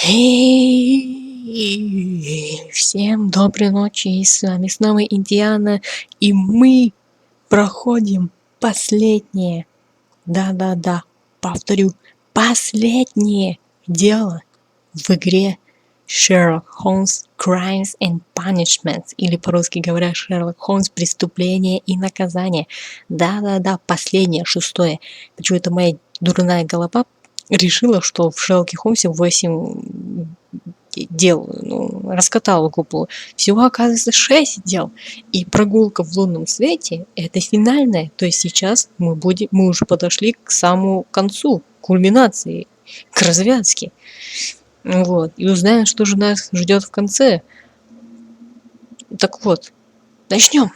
Эй, всем доброй ночи, и с вами снова Индиана, и мы проходим последнее, да-да-да, повторю, последнее дело в игре Sherlock Holmes Crimes and Punishments, или по-русски говоря, Шерлок Холмс преступление и наказание. Да-да-да, последнее, шестое. Почему-то моя дурная голова решила, что в Шерлоке Холмсе 8 дел, раскатала куполу. Всего, оказывается, 6 дел. И прогулка в лунном свете – это финальная. То есть сейчас мы уже подошли к самому концу, к кульминации, к развязке. Вот. И узнаем, что же нас ждет в конце. Так вот, начнем.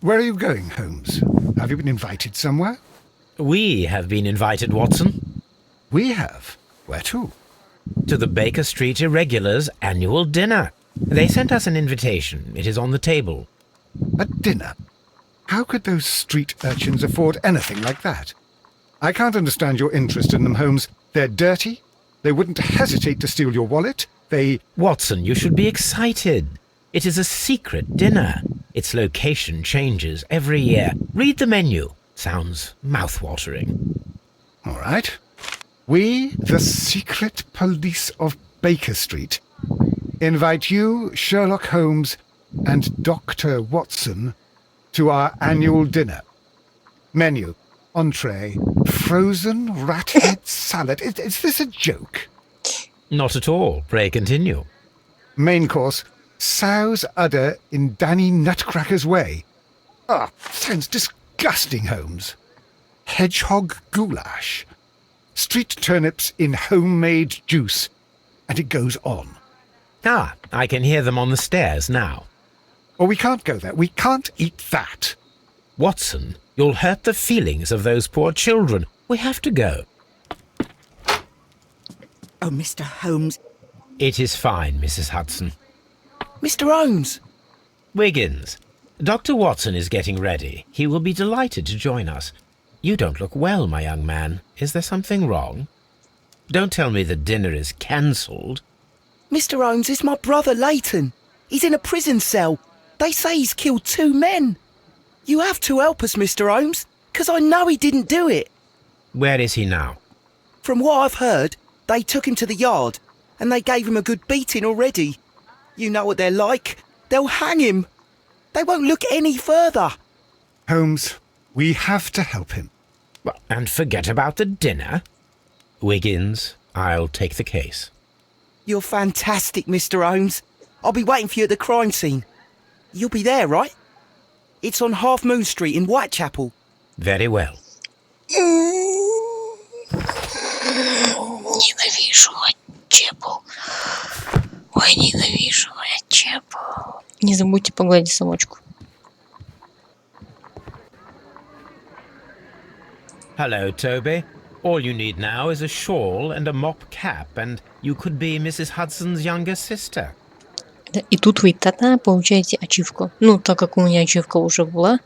Where are you going, Holmes? Have you been invited somewhere? We have been invited, Watson. We have. Where to? To the Baker Street Irregulars' annual dinner. They sent us an invitation. It is on the table. A dinner? How could those street urchins afford anything like that? I can't understand your interest in them, Holmes. They're dirty. They wouldn't hesitate to steal your wallet. Watson, you should be excited. It is a secret dinner. Its location changes every year. Read the menu. Sounds mouth-watering. All right. We, the secret police of Baker Street, invite you, Sherlock Holmes, and Dr. Watson to our annual dinner. Menu, entree, frozen rat head salad. Is this a joke? Not at all. Pray continue. Main course, sow's udder in Danny Nutcracker's way. Sounds disgusting, Holmes. Hedgehog goulash. Street turnips in homemade juice. And it goes on. I can hear them on the stairs now. Oh, we can't go there. We can't eat that. Watson, you'll hurt the feelings of those poor children. We have to go. Oh, Mr. Holmes. It is fine, Mrs. Hudson. Mr. Holmes! Wiggins, Dr. Watson is getting ready. He will be delighted to join us. You don't look well, my young man. Is there something wrong? Don't tell me the dinner is cancelled. Mr. Holmes, it's my brother Leighton. He's in a prison cell. They say he's killed 2 men. You have to help us, Mr. Holmes, 'cause I know he didn't do it. Where is he now? From what I've heard, they took him to the yard, and they gave him a good beating already. You know what they're like. They'll hang him. They won't look any further. Holmes, we have to help him. And forget about the dinner? Wiggins, I'll take the case. You're fantastic, Mr. Holmes. I'll be waiting for you at the crime scene. You'll be there, right? It's on Half Moon Street in Whitechapel. Very well. Ненавижу Whitechapel. Ой, ненавижу Whitechapel. Не забудьте погладить собачку. Hello, Toby. All you need now is a shawl and a mop cap, and you could be Mrs. Hudson's younger sister. И тут вы тогда получаете ачивку. Ну, так как у меня ачивка уже была.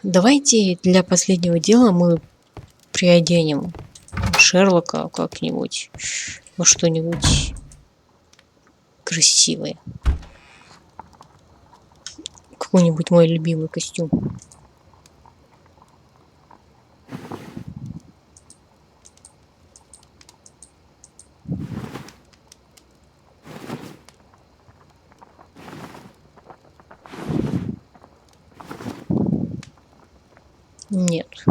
Давайте для последнего дела мы приоденем Шерлока как-нибудь во что-нибудь красивое. Какой-нибудь мой любимый костюм. Нет.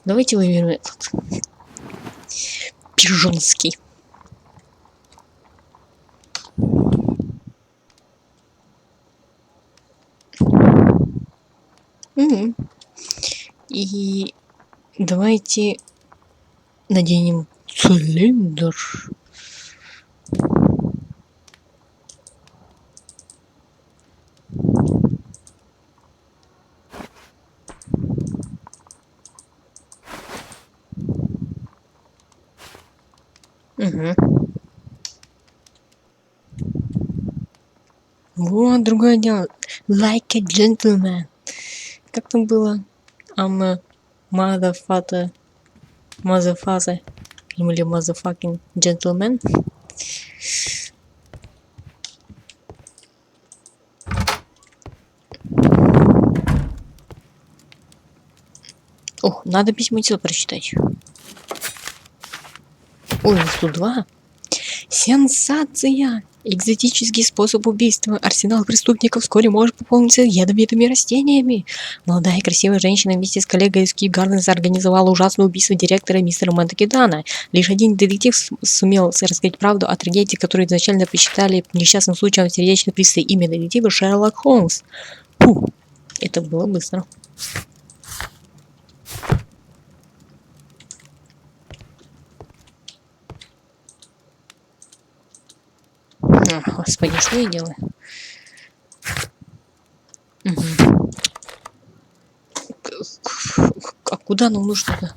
Давайте выберем этот. Пижонский. И давайте наденем цилиндр. Угу. Вот, другое дело. Like a gentleman. Как там было? I'm a motherfucker. Motherfucker. Или motherfucking gentleman. Ох, надо письмо тела прочитать. Ой, у нас тут два. Сенсация! Экзотический способ убийства. Арсенал преступников вскоре может пополниться ядовитыми растениями. Молодая и красивая женщина вместе с коллегой из Кип-Гарденса организовала ужасное убийство директора мистера Монтакидана. Лишь один детектив сумел раскрыть правду о трагедии, которую изначально посчитали несчастным случаем сердечной приступа. Имя детектива Шерлок Холмс. Фу, это было быстро. Господи, что я делаю? Угу. А куда нам нужно-то?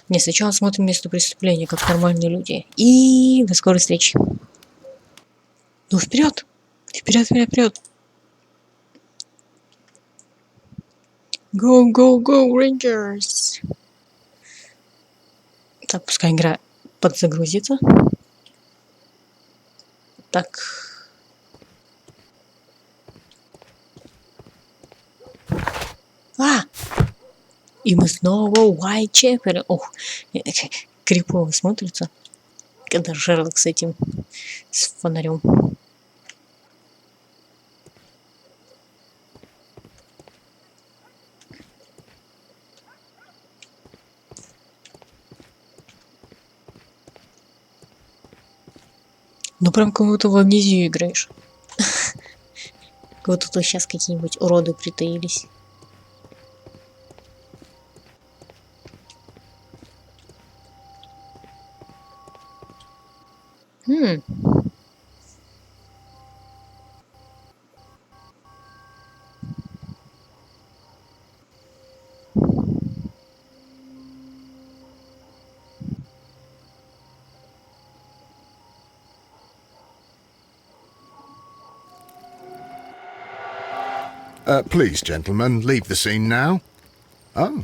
Не, сначала смотрим место преступления, как нормальные люди. И до скорой встречи. Ну, вперед! Вперед, вперед, вперед! Go, go, go, Rangers! Так, пускай игра подзагрузится. Так. И мы снова в Уайтчепеле. Ох, крипово смотрится, когда Шерлок с этим, с фонарем. Ну прям как будто в амнезию играешь. Вот тут сейчас какие-нибудь уроды притаились. Please, gentlemen, leave the scene now. Oh,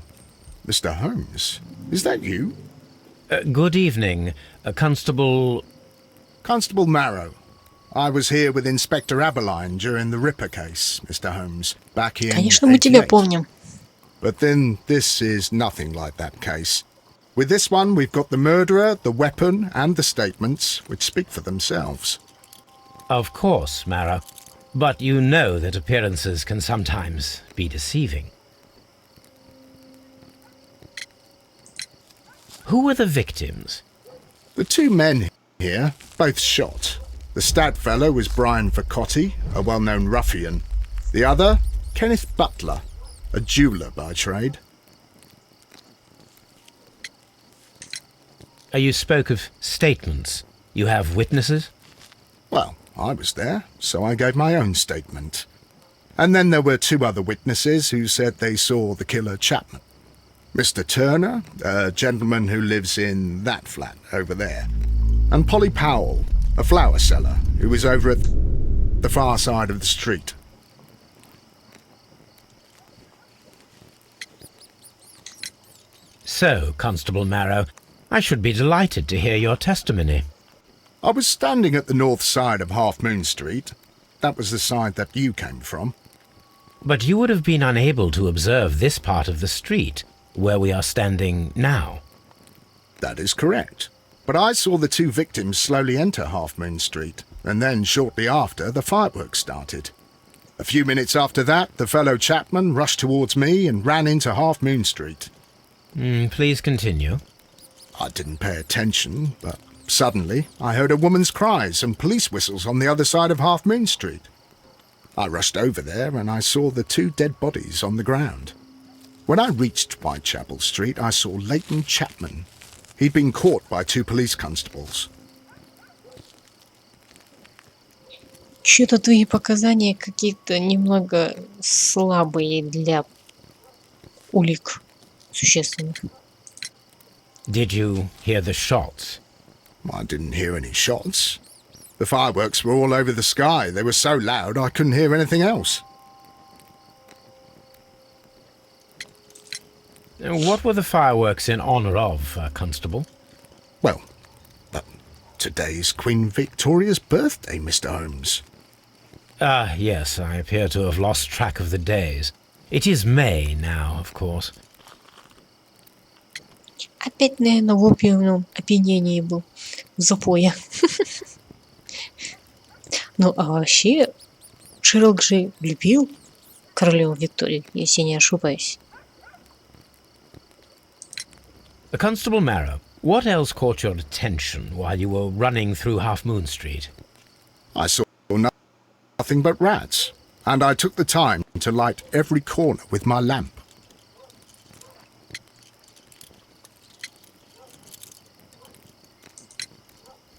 Mr. Holmes, is that you? Good evening, Constable... Constable Marrow. I was here with Inspector Aberline during the Ripper case, Mr. Holmes, back in Конечно, мы тебя 88. помним. But then this is nothing like that case. With this one, we've got the murderer, the weapon, and the statements, which speak for themselves. Of course, Mara. But you know that appearances can sometimes be deceiving. Who were the victims? The two men here, both shot. The stout fellow was Brian Vercotti, a well-known ruffian. The other, Kenneth Butler, a jeweller by trade. You spoke of statements. You have witnesses? Well, I was there, so I gave my own statement. And then there were two other witnesses who said they saw the killer Chapman. Mr. Turner, a gentleman who lives in that flat over there. And Polly Powell, a flower seller, who was over at the far side of the street. So, Constable Marrow, I should be delighted to hear your testimony. I was standing at the north side of Half Moon Street. That was the side that you came from. But you would have been unable to observe this part of the street, where we are standing now. That is correct. But I saw the two victims slowly enter Half Moon Street, and then shortly after, the fireworks started. A few minutes after that, the fellow Chapman rushed towards me and ran into Half Moon Street. Please continue. I didn't pay attention, but suddenly I heard a woman's cries and police whistles on the other side of Half Moon Street. I rushed over there and I saw the two dead bodies on the ground. When I reached Whitechapel Street, I saw Leighton Chapman. He'd been caught by two police constables. Что-то твои показания какие-то немного слабые для улик существенных. Did you hear the shots? I didn't hear any shots. The fireworks were all over the sky. They were so loud I couldn't hear anything else. What were the fireworks in honour of, Constable? Well, today's Queen Victoria's birthday, Mr. Holmes. Ah, yes, I appear to have lost track of the days. It is May now, of course. Опять, наверное, в опиумном опьянении был. В запое. Ну, а вообще, Шерлок же любил королеву Викторию, если не ошибаюсь. Constable Marrow, what else caught your attention while you were running through Half Moon Street? I saw nothing but rats, and I took the time to light every corner with my lamp.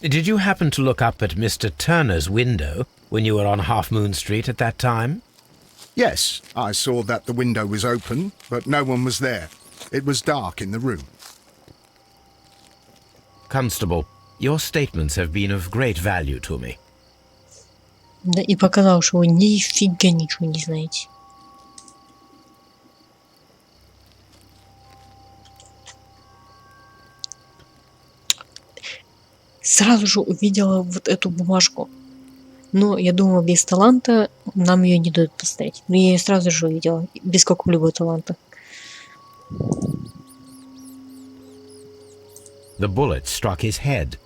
Did you happen to look up at Mr. Turner's window when you were on Half Moon Street at that time? Yes, I saw that the window was open, but no one was there. It was dark in the room. Constable, your statements have been of great value to me. Да и показал, что вы нифига ничего не знаете. Сразу же увидела вот эту бумажку. Но я думала, без таланта нам ее не дают поставить. Но я ее сразу же увидела, без какого-либо таланта. The bullet struck his head.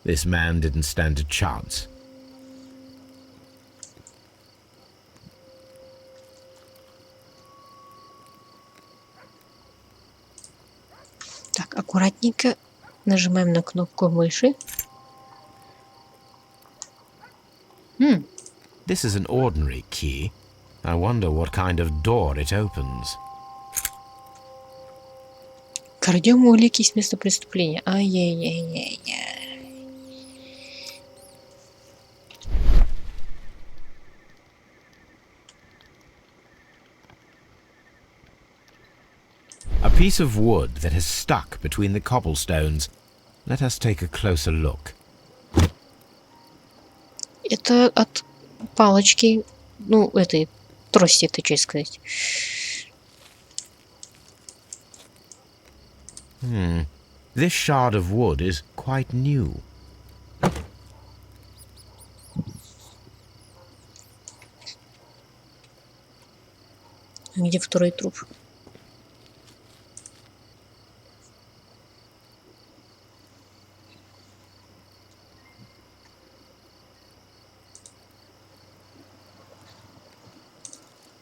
This man didn't stand a chance. Так, аккуратненько нажимаем на кнопку мыши. This is an ordinary key. I wonder what kind of door it opens. Крадем улики с места преступления. Ай-яй-яй-яй-яй. A piece of wood that has stuck between the cobblestones. Let us take a closer look. Это от палочки, ну, этой трости, это что сказать. This shard of wood is quite new. Где второй труп?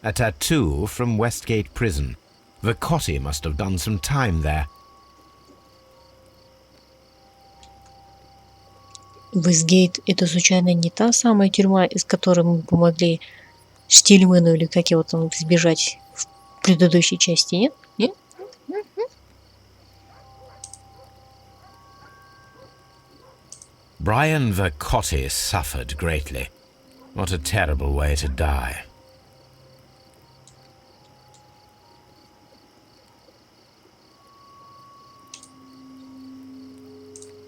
A tattoo from Westgate Prison. Vacotti must have done some time there. Вестгейт — это случайно не та самая тюрьма, из которой мы помогли Штильману или как его там сбежать в предыдущей части, нет? Нет? Brian Vacotti suffered greatly. What a terrible way to die.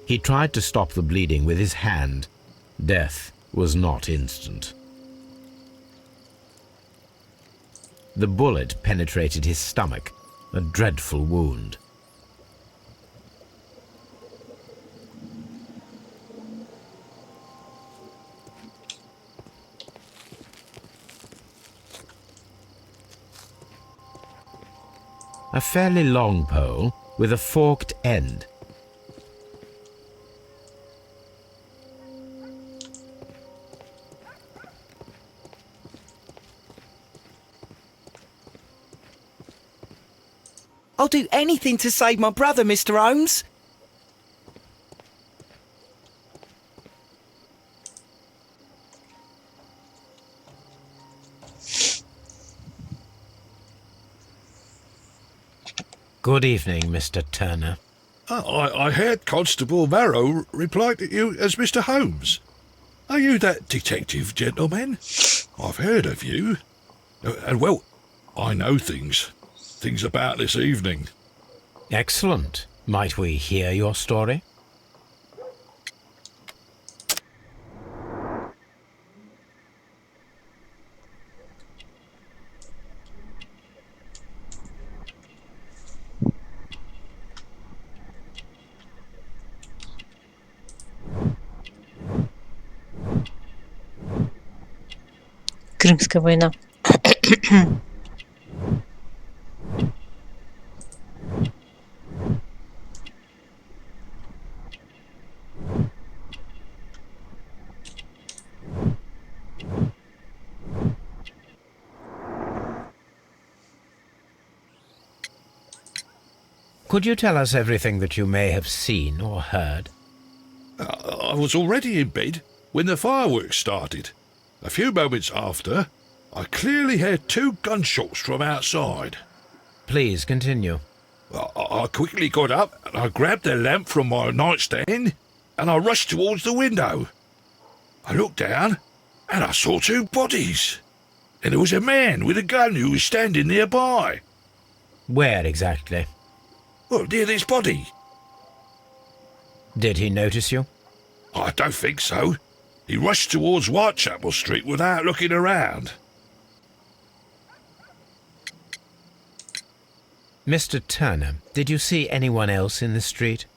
He tried to stop the bleeding with his hand. Death was not instant. The bullet penetrated his stomach, a dreadful wound. A fairly long pole with a forked end. I'll do anything to save my brother, Mr. Holmes. Good evening, Mr. Turner. I heard Constable Marrow reply to you as Mr. Holmes. Are you that detective gentleman? I've heard of you. And, well, I know things about this evening. Excellent. Might we hear your story? Крымская война. Could you tell us everything that you may have seen or heard? I was already in bed when the fireworks started. A few moments after, I clearly heard 2 gunshots from outside. Please continue. I quickly got up and I grabbed the lamp from my nightstand and I rushed towards the window. I looked down and I saw 2 bodies. And there was a man with a gun who was standing nearby. Where exactly? Well, near this body. Did he notice you? I don't think so. He rushed towards Whitechapel Street without looking around. Mr. Turner, did you see anyone else in the street?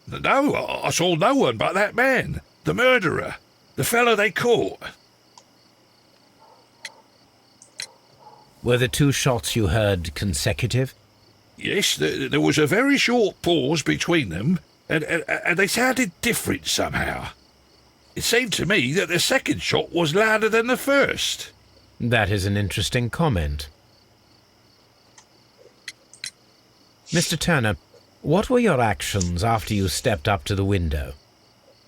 No, I saw no one but that man, the murderer, the fellow they caught. Were the 2 shots you heard consecutive? Yes, there was a very short pause between them, and they sounded different somehow. It seemed to me that the second shot was louder than the first. That is an interesting comment. Mr. Turner, what were your actions after you stepped up to the window?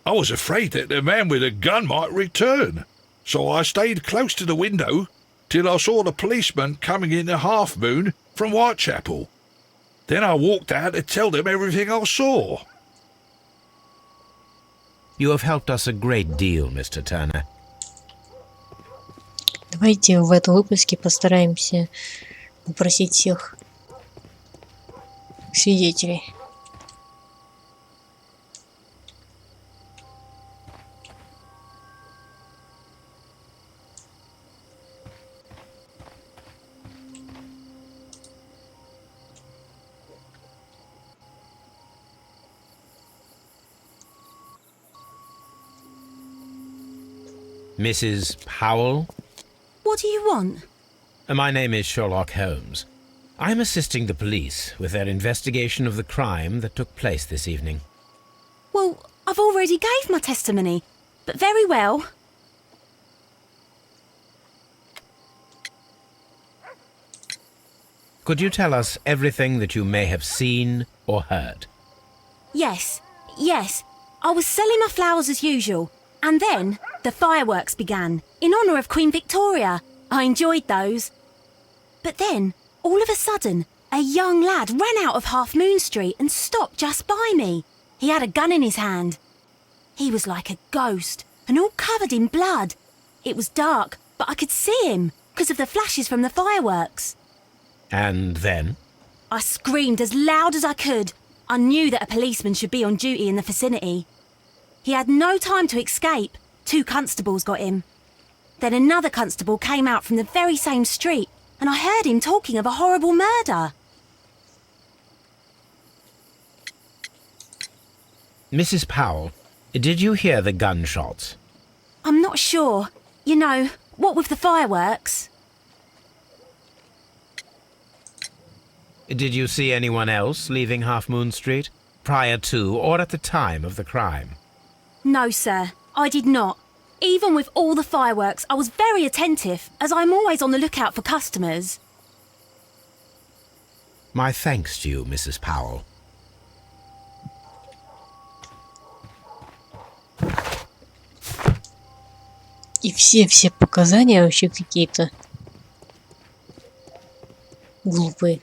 I was afraid that the man with the gun might return, so I stayed close to the window till I saw the policeman coming in the Half Moon from Whitechapel. Then I walked out to tell them everything I saw. You have helped us a great deal, Mr. Turner. Давайте в этом выпуске постараемся попросить всех свидетелей. Mrs. Powell? What do you want? My name is Sherlock Holmes. I'm assisting the police with their investigation of the crime that took place this evening. Well, I've already gave my testimony, but very well. Could you tell us everything that you may have seen or heard? Yes. I was selling my flowers as usual, and then the fireworks began, in honour of Queen Victoria. I enjoyed those. But then, all of a sudden, a young lad ran out of Half Moon Street and stopped just by me. He had a gun in his hand. He was like a ghost, and all covered in blood. It was dark, but I could see him, because of the flashes from the fireworks. And then? I screamed as loud as I could. I knew that a policeman should be on duty in the vicinity. He had no time to escape. 2 constables got him. Then another constable came out from the very same street, and I heard him talking of a horrible murder. Mrs. Powell, did you hear the gunshots? I'm not sure. You know, what with the fireworks? Did you see anyone else leaving Half Moon Street, prior to or at the time of the crime? No, sir, I did not. Even with all the fireworks, I was very attentive, as I'm always on the lookout for customers. My thanks to you, Mrs. Powell. И все показания вообще какие-то глупые.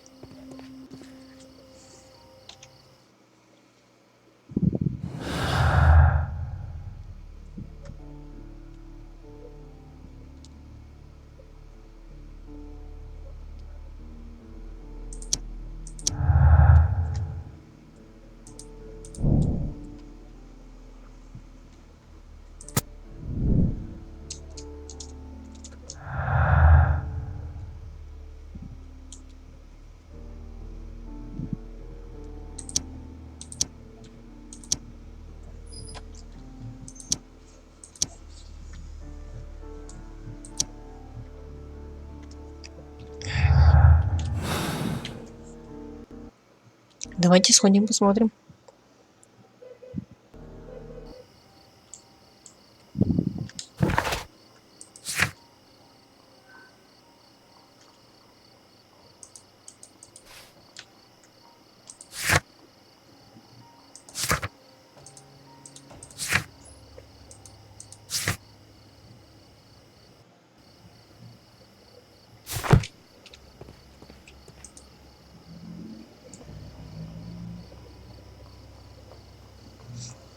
Давайте сходим посмотрим.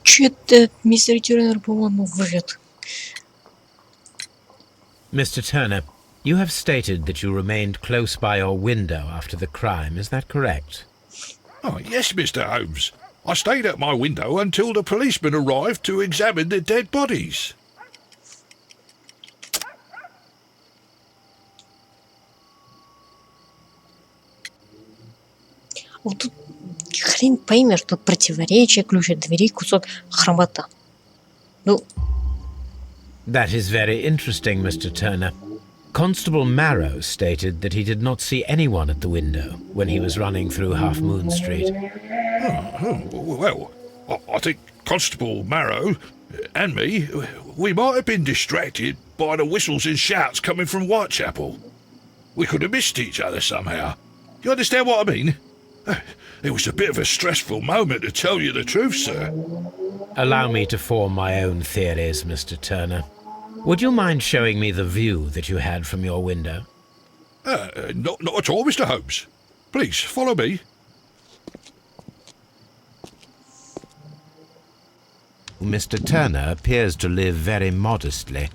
Чё-то мистер Тернер, по-моему, врет. Mr. Turner, you have stated that you remained close by your window after the crime, is that correct? Oh, yes, Mr. Holmes. I stayed at my window until the policeman arrived to examine the dead bodies. Вот тут хрен поймешь, тут противоречие, ключ от двери, кусок хромота. Ну, That is very interesting, Mr. Turner. Constable Marrow stated that he did not see anyone at the window when he was running through Half Moon Street. Well, I think Constable Marrow and me, we might have been distracted by the whistles and shouts coming from Whitechapel. We could have missed each other somehow. You understand what I mean? It was a bit of a stressful moment, to tell you the truth, sir. Allow me to form my own theories, Mr. Turner. Would you mind showing me the view that you had from your window? Not at all, Mr. Holmes. Please, follow me. Mr. Turner appears to live very modestly.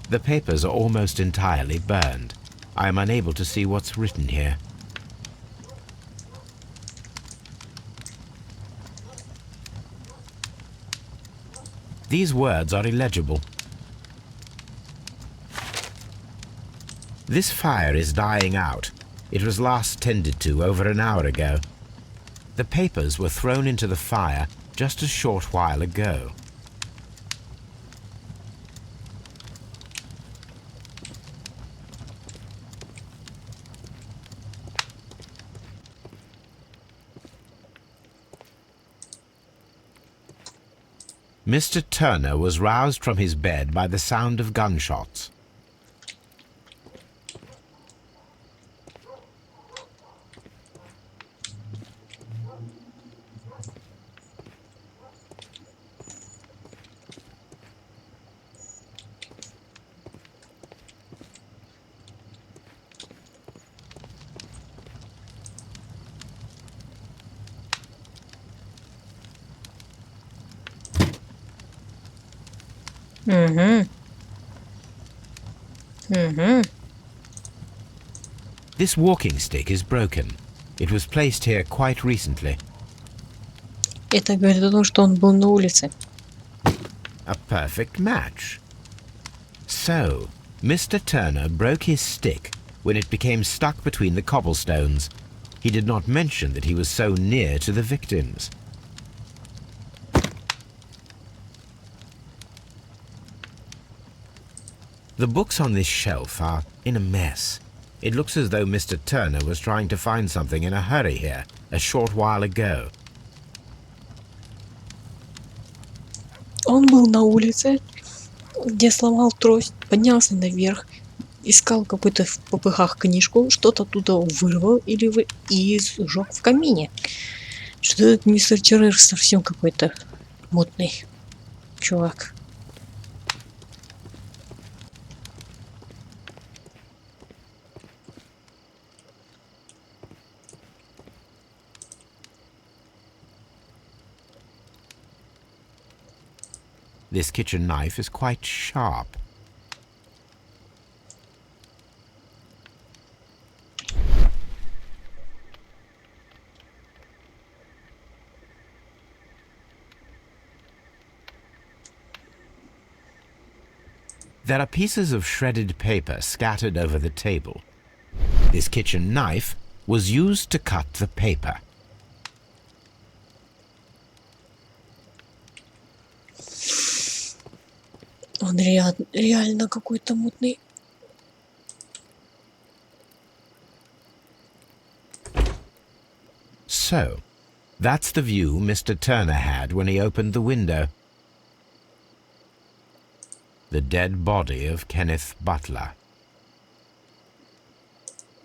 The papers are almost entirely burned. I am unable to see what's written here. These words are illegible. This fire is dying out. It was last tended to over an hour ago. The papers were thrown into the fire just a short while ago. Mr. Turner was roused from his bed by the sound of gunshots. This walking stick is broken. It was placed here quite recently. это говорит о том, что он был на улице. A perfect match. So, Mr. Turner broke his stick when it became stuck between the cobblestones. He did not mention that he was so near to the victims. The books on this shelf are in a mess. It looks as though Mr. Turner was trying to find something in a hurry here a short while ago. Он был на улице, где сломал трость, поднялся наверх, искал какую-то в попыхах книжку, что-то оттуда вырвал и сжег в камине. Что этот мистер Тернер совсем какой-то мутный чувак. This kitchen knife is quite sharp. There are pieces of shredded paper scattered over the table. This kitchen knife was used to cut the paper. Он реально какой-то мутный. So, that's the view Mr. Turner had when he opened the window. The dead body of Kenneth Butler.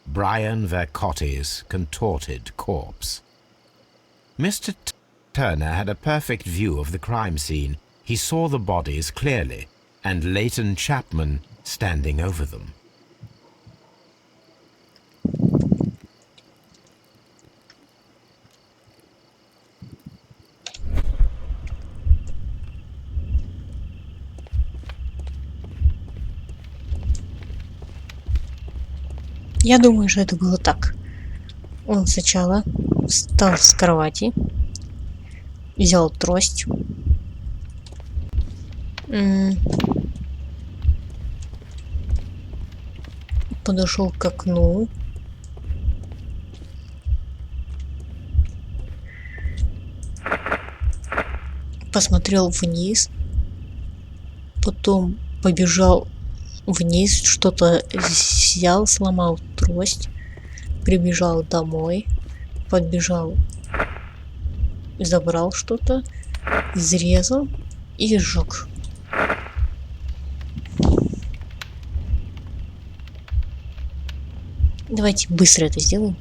Brian Vercotti's contorted corpse. Mr. Turner had a perfect view of the crime scene. He saw the bodies clearly, and Leighton Chapman standing over them. Я думаю, что это было так. Он сначала встал с кровати, взял трость, подошел к окну, посмотрел вниз, потом побежал вниз, что-то взял, сломал трость, прибежал домой, подбежал, забрал что-то, изрезал и сжег. Давайте быстро это сделаем.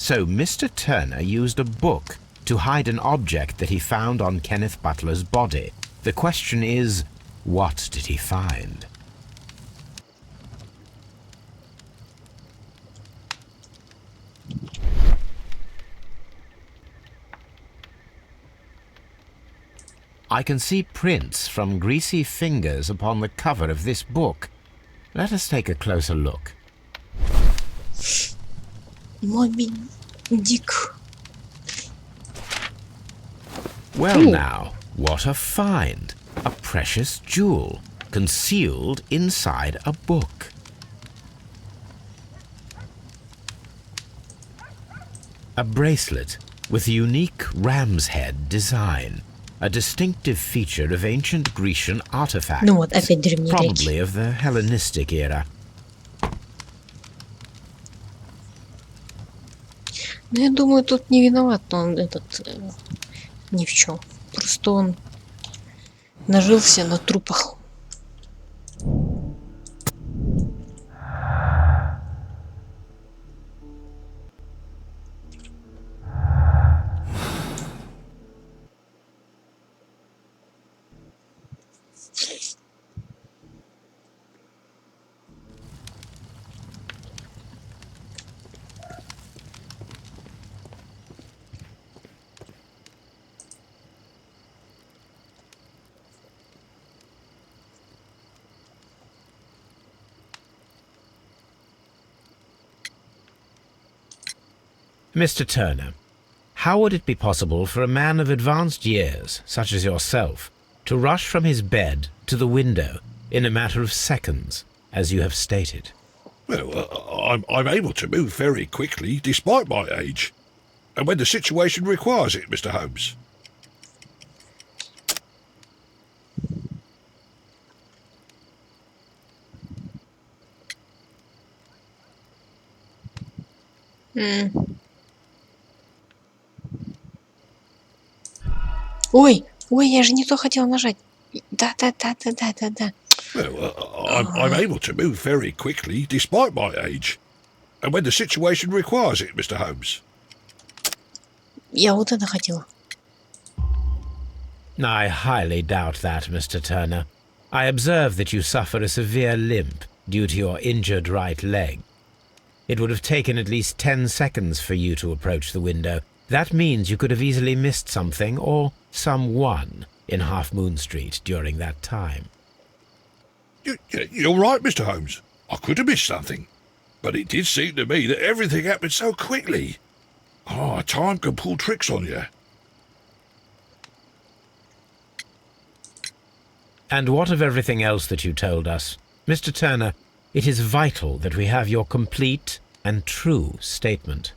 So Mr. Turner used a book to hide an object that he found on Kenneth Butler's body. The question is, what did he find? I can see prints from greasy fingers upon the cover of this book. Let us take a closer look. Моби Дик. Well now, what a find! A precious jewel, concealed inside a book. A bracelet with a unique ram's head design, a distinctive feature of ancient Grecian artifacts, Ну вот, опять древние речи. probably of the Hellenistic era. Ну, я думаю, тут не виноват он ни в чем. Просто он нажился на трупах. Mr. Turner, how would it be possible for a man of advanced years, such as yourself, to rush from his bed to the window in a matter of seconds, as you have stated? Well, I'm able to move very quickly, despite my age. And when the situation requires it, Mr. Holmes. Ой, я же не то хотела нажать. Да. Well, I'm able to move very quickly, despite my age. And when the situation requires it, Mr. Holmes. Я вот это хотела. I highly doubt that, Mr. Turner. I observe that you suffer a severe limp due to your injured right leg. It would have taken at least 10 seconds for you to approach the window. That means you could have easily missed something or someone in Half Moon Street during that time. You're right, Mr. Holmes. I could have missed something. But it did seem to me that everything happened so quickly. Oh, time can pull tricks on you. And what of everything else that you told us? Mr. Turner, it is vital that we have your complete and true statement.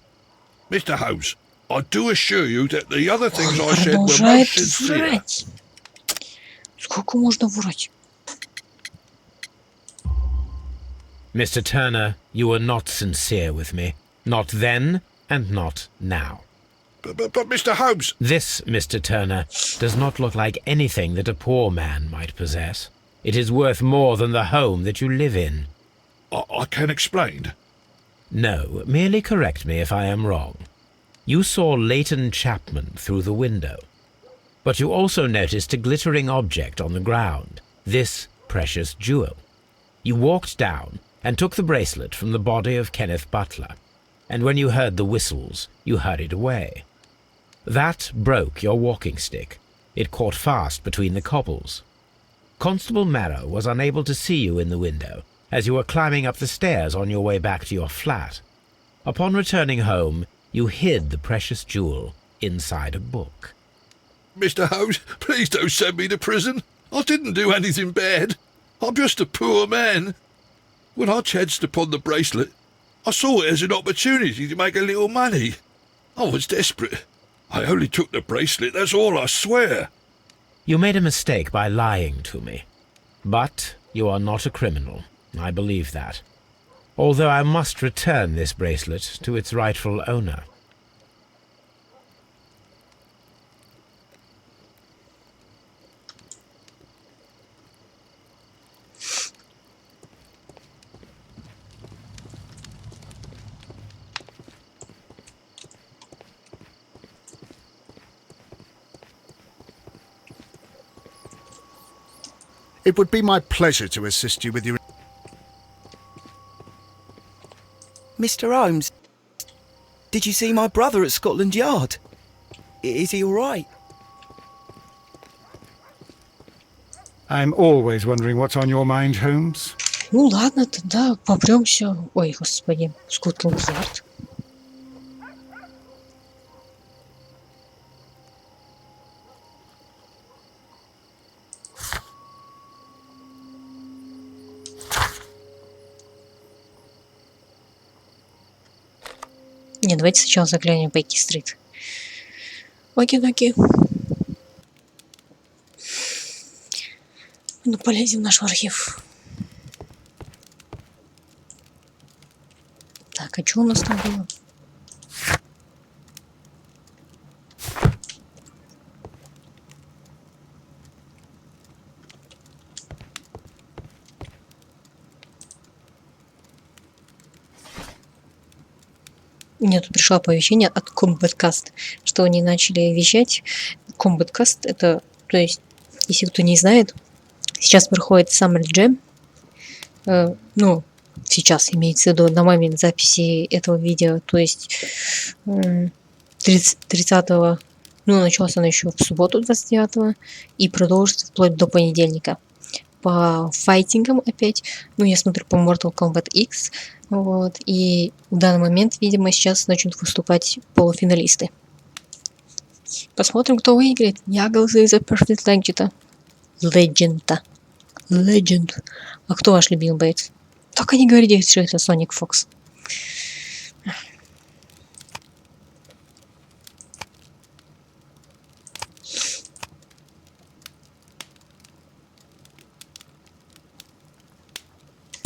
Mr. Holmes, I do assure you that the other things I said were Продолжает most sincere. врать. Сколько можно врать? Mr. Turner, you were not sincere with me. Not then and not now. But Mr. Holmes, This, Mr. Turner, does not look like anything that a poor man might possess. It is worth more than the home that you live in. I can explain. No, merely correct me if I am wrong. You saw Leighton Chapman through the window. But you also noticed a glittering object on the ground, this precious jewel. You walked down and took the bracelet from the body of Kenneth Butler, and when you heard the whistles, you hurried away. That broke your walking stick. It caught fast between the cobbles. Constable Marrow was unable to see you in the window, as you were climbing up the stairs on your way back to your flat. Upon returning home, you hid the precious jewel inside a book. Mr. Holmes, please don't send me to prison. I didn't do anything bad. I'm just a poor man. When I chanced upon the bracelet, I saw it as an opportunity to make a little money. I was desperate. I only took the bracelet, that's all, I swear. You made a mistake by lying to me. But you are not a criminal. I believe that. Although I must return this bracelet to its rightful owner. It would be my pleasure to assist you with your... Mr. Holmes, did you see my brother at Scotland Yard? Is he all right? I'm always wondering what's on your mind, Holmes. Ну ладно, тогда попремся. Ой, господи, Скотланд-Ярд. Не, давайте сначала заглянем в Бейки-стрит. Оки-доки. Ну, полезем в наш архив. Так, а что у нас там было? Мне тут пришло оповещение от Combatcast, что они начали вещать. Combatcast — это, то есть, если кто не знает, сейчас проходит Summer Jam. Ну, сейчас имеется в виду на момент записи этого видео, то есть 30-го, ну, началось оно еще в субботу 29-го и продолжится вплоть до понедельника. По файтингам опять, ну, я смотрю по Mortal Kombat X, вот, и в данный момент, видимо, сейчас начнут выступать полуфиналисты. Посмотрим, кто выиграет. Я голосую за Perfect Legend. А кто ваш любимый боец? Только не говорите, что это Sonic Fox.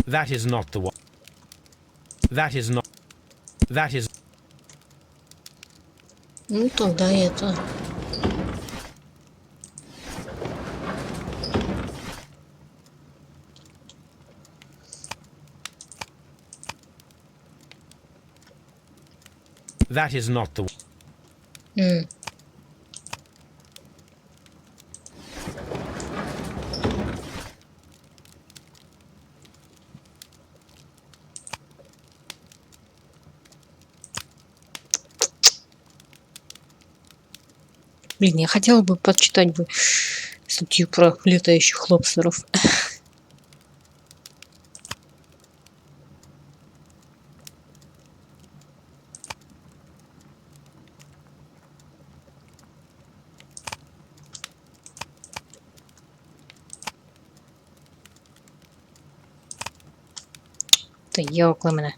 That is not the one. That is not. That is. Ну, тогда это... That is not the. Блин, я хотела бы почитать бы статью про летающих лобстеров. Та йокла мене.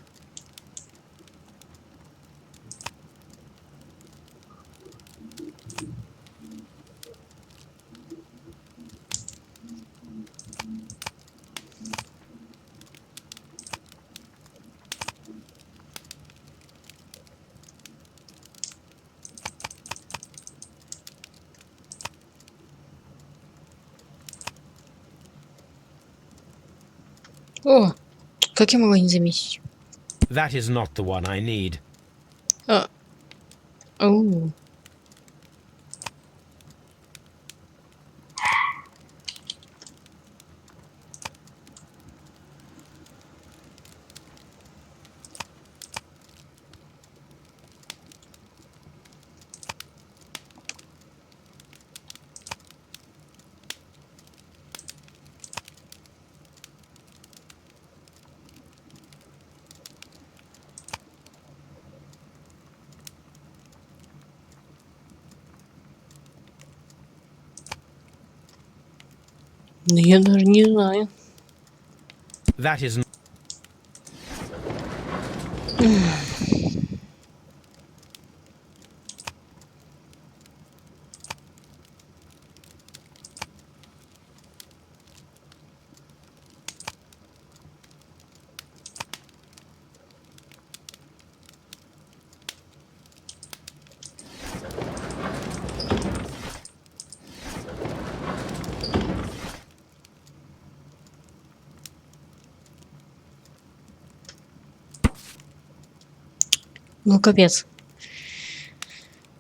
О, как я могла не заметить? That is not the one I need. Оу. Ну я даже не знаю. That is Ну капец.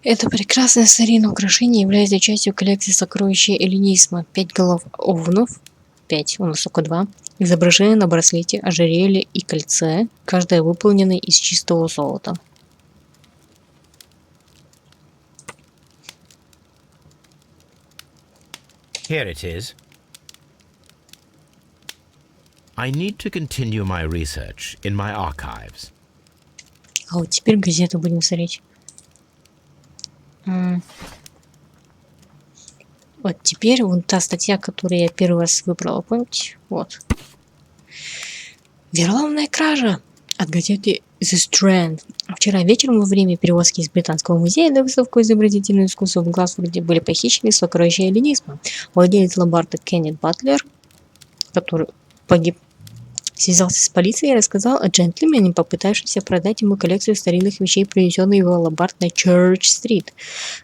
Это прекрасное старинное украшение является частью коллекции сокровища эллинизма. 5 голов овнов, 5, у нас только 2, изображены на браслете, ожерелье и кольце, каждое выполнено из чистого золота. Here it is. I need to continue my research in my archives. А вот теперь газету будем смотреть. Вот теперь вон та статья, которую я первый раз выбрала, помните? Вот. Вероломная кража от газеты The Strand. Вчера вечером во время перевозки из Британского музея на выставку изобразительного искусства в Глазфорде были похищены сокровища эллинизма. Владелец ломбарда Кеннет Батлер, который погиб, связался с полицией и рассказал о джентльмене, попытавшемся продать ему коллекцию старинных вещей, принесенную его ломбард на Чёрч-стрит.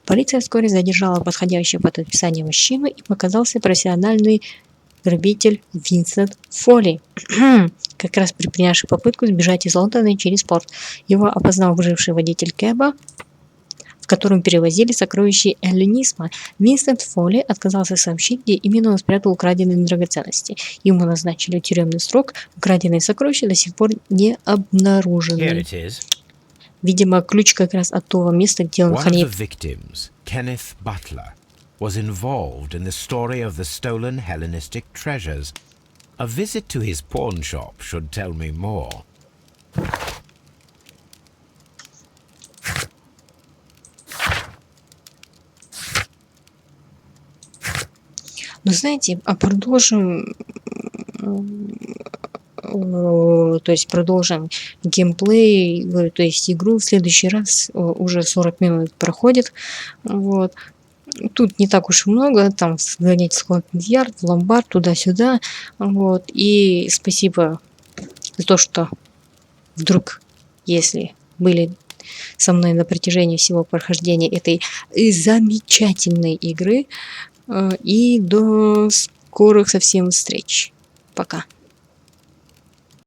Полиция вскоре задержала подходящего под описание мужчину, и показался профессиональный грабитель Винсент Фолли, как раз предпринявший попытку сбежать из Лондона через порт. Его опознал выживший водитель кэба, в котором перевозили сокровища эллинизма. Винсент Фолли отказался сообщить, где именно он спрятал украденные драгоценности. Ему назначили тюремный срок. Украденные сокровища до сих пор не обнаружены. Видимо, ключ как раз от того места, где он хранит. Kenneth Butler, was involved in the story of the stolen Hellenistic treasures. A visit to his pawn shop should tell me more. Ну, знаете, а продолжим, то есть продолжим геймплей, то есть игру в следующий раз. Уже 40 минут проходит, вот. Тут не так уж и много, там сгонять в Скотланд-Ярд, в ломбард, туда-сюда, вот. И спасибо за то, что вдруг, если были со мной на протяжении всего прохождения этой замечательной игры. И до скорых совсем встреч. Пока.